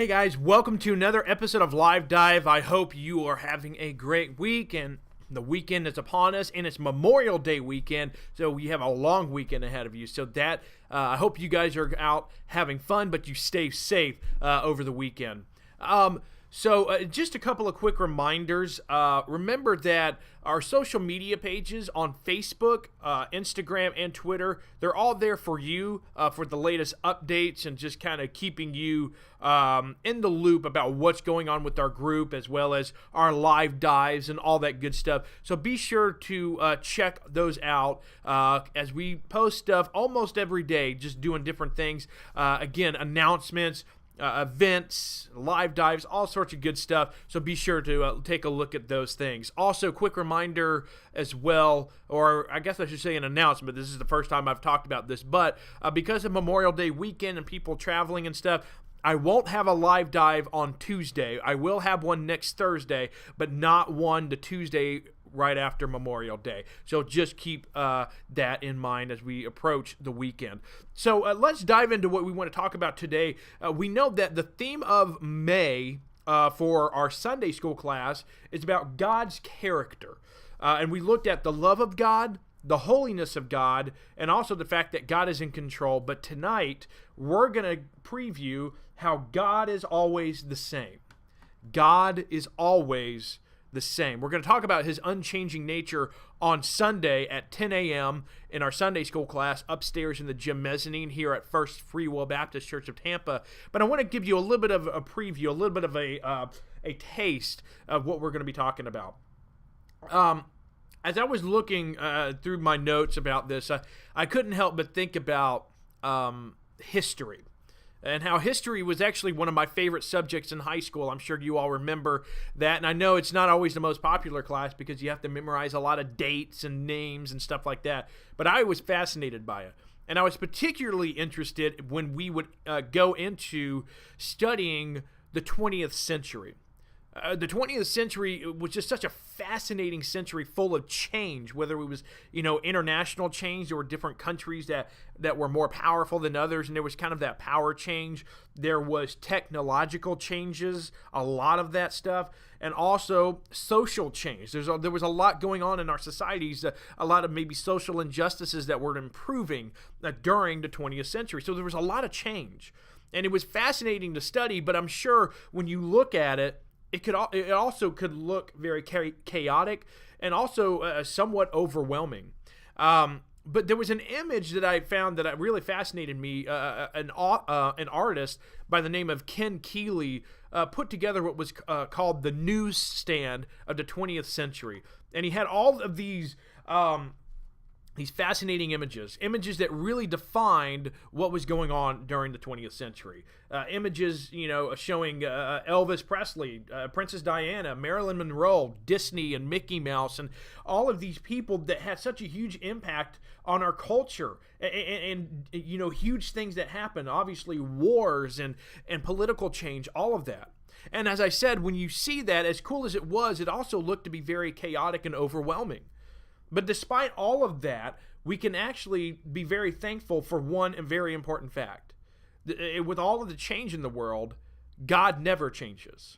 Hey guys, welcome to another episode of Live Dive. I hope you are having a great week, and the weekend is upon us, and it's Memorial Day weekend, so we have a long weekend ahead of you. So I hope you guys are out having fun, but you stay safe over the weekend. Just a couple of quick reminders. Remember that our social media pages on Facebook, Instagram, and Twitter, they're all there for you for the latest updates and just kind of keeping you in the loop about what's going on with our group, as well as our live dives and all that good stuff. So be sure to check those out as we post stuff almost every day, just doing different things. Again, announcements, events, live dives, all sorts of good stuff. So be sure to take a look at those things. Also, quick reminder as well, or I guess I should say an announcement. This is the first time I've talked about this, but because of Memorial Day weekend and people traveling and stuff, I won't have a live dive on Tuesday. I will have one next Thursday, but not one the Tuesday right after Memorial Day. So just keep that in mind as we approach the weekend. So let's dive into what we want to talk about today. We know that the theme of May for our Sunday school class is about God's character. And we looked at the love of God, the holiness of God, and also the fact that God is in control. But tonight, we're going to preview how God is always the same. God is always the same. We're going to talk about his unchanging nature on Sunday at 10 a.m. in our Sunday school class upstairs in the gym mezzanine here at First Free Will Baptist Church of Tampa. But I want to give you a little bit of a preview, a little bit of a taste of what we're going to be talking about. As I was looking through my notes about this, I couldn't help but think about history. And how history was actually one of my favorite subjects in high school. I'm sure you all remember that. And I know it's not always the most popular class because you have to memorize a lot of dates and names and stuff like that. But I was fascinated by it. And I was particularly interested when we would go into studying the 20th century. The 20th century was just such a fascinating century full of change, whether it was, international change. There were different countries that were more powerful than others, and there was kind of that power change. There was technological changes, a lot of that stuff, and also social change. There was a lot going on in our societies, a lot of maybe social injustices that were improving during the 20th century. So there was a lot of change, and it was fascinating to study, but I'm sure when you look at it, it also could look very chaotic and also somewhat overwhelming. But there was an image that I found that really fascinated me. An artist by the name of Ken Keeley put together what was called the Newsstand of the 20th century. And he had all of these fascinating images that really defined what was going on during the 20th century. Images, showing Elvis Presley, Princess Diana, Marilyn Monroe, Disney and Mickey Mouse, and all of these people that had such a huge impact on our culture and huge things that happened, obviously wars and political change, all of that. And as I said, when you see that, as cool as it was, it also looked to be very chaotic and overwhelming. But despite all of that, we can actually be very thankful for one very important fact. With all of the change in the world, God never changes.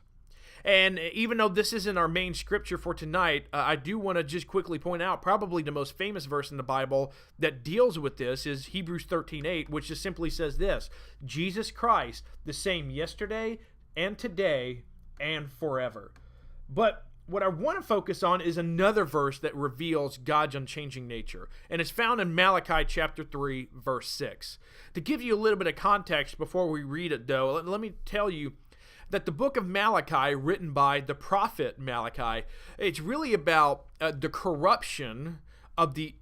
And even though this isn't our main scripture for tonight, I do want to just quickly point out probably the most famous verse in the Bible that deals with this is Hebrews 13:8, which just simply says this: Jesus Christ, the same yesterday and today and forever. But what I want to focus on is another verse that reveals God's unchanging nature, and it's found in Malachi chapter 3, verse 6. To give you a little bit of context before we read it, though, let me tell you that the book of Malachi, written by the prophet Malachi, it's really about the corruption of the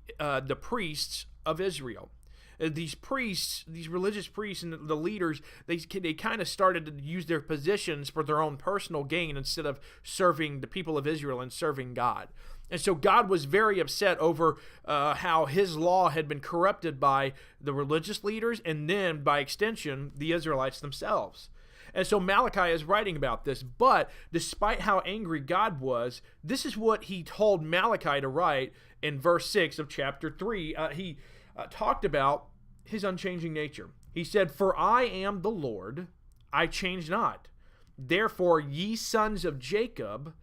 priests of Israel. These priests, these religious priests and the leaders, they kind of started to use their positions for their own personal gain instead of serving the people of Israel and serving God. And so God was very upset over how his law had been corrupted by the religious leaders and then, by extension, the Israelites themselves. And so Malachi is writing about this, but despite how angry God was, this is what he told Malachi to write in verse 6 of chapter 3. He talked about his unchanging nature. He said, "For I am the Lord, I change not. Therefore, ye sons of Jacob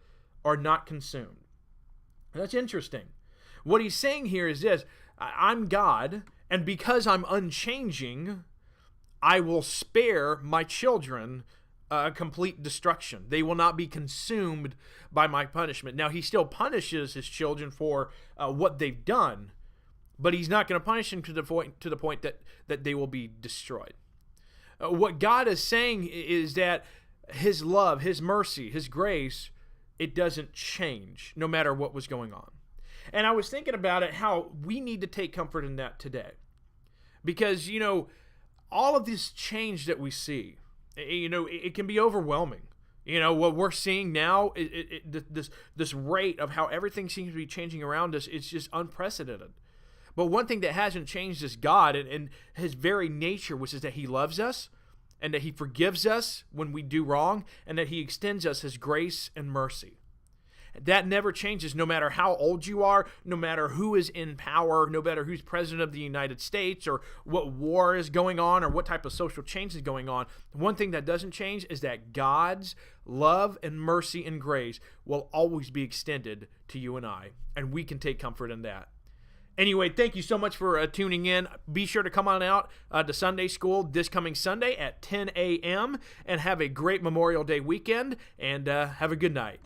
are not consumed. That's interesting. What he's saying here is this: I'm God, and because I'm unchanging, I will spare my children complete destruction. They will not be consumed by my punishment. Now, he still punishes his children for what they've done, but he's not going to punish them to the point that they will be destroyed. What God is saying is that his love, his mercy, his grace, it doesn't change no matter what was going on. And I was thinking about it, how we need to take comfort in that today. Because, all of this change that we see, it can be overwhelming. What we're seeing now, this rate of how everything seems to be changing around us, it's just unprecedented. But one thing that hasn't changed is God and his very nature, which is that he loves us and that he forgives us when we do wrong and that he extends us his grace and mercy. That never changes, no matter how old you are, no matter who is in power, no matter who's president of the United States or what war is going on or what type of social change is going on. One thing that doesn't change is that God's love and mercy and grace will always be extended to you and I, and we can take comfort in that. Anyway, thank you so much for tuning in. Be sure to come on out to Sunday school this coming Sunday at 10 a.m. and have a great Memorial Day weekend, and have a good night.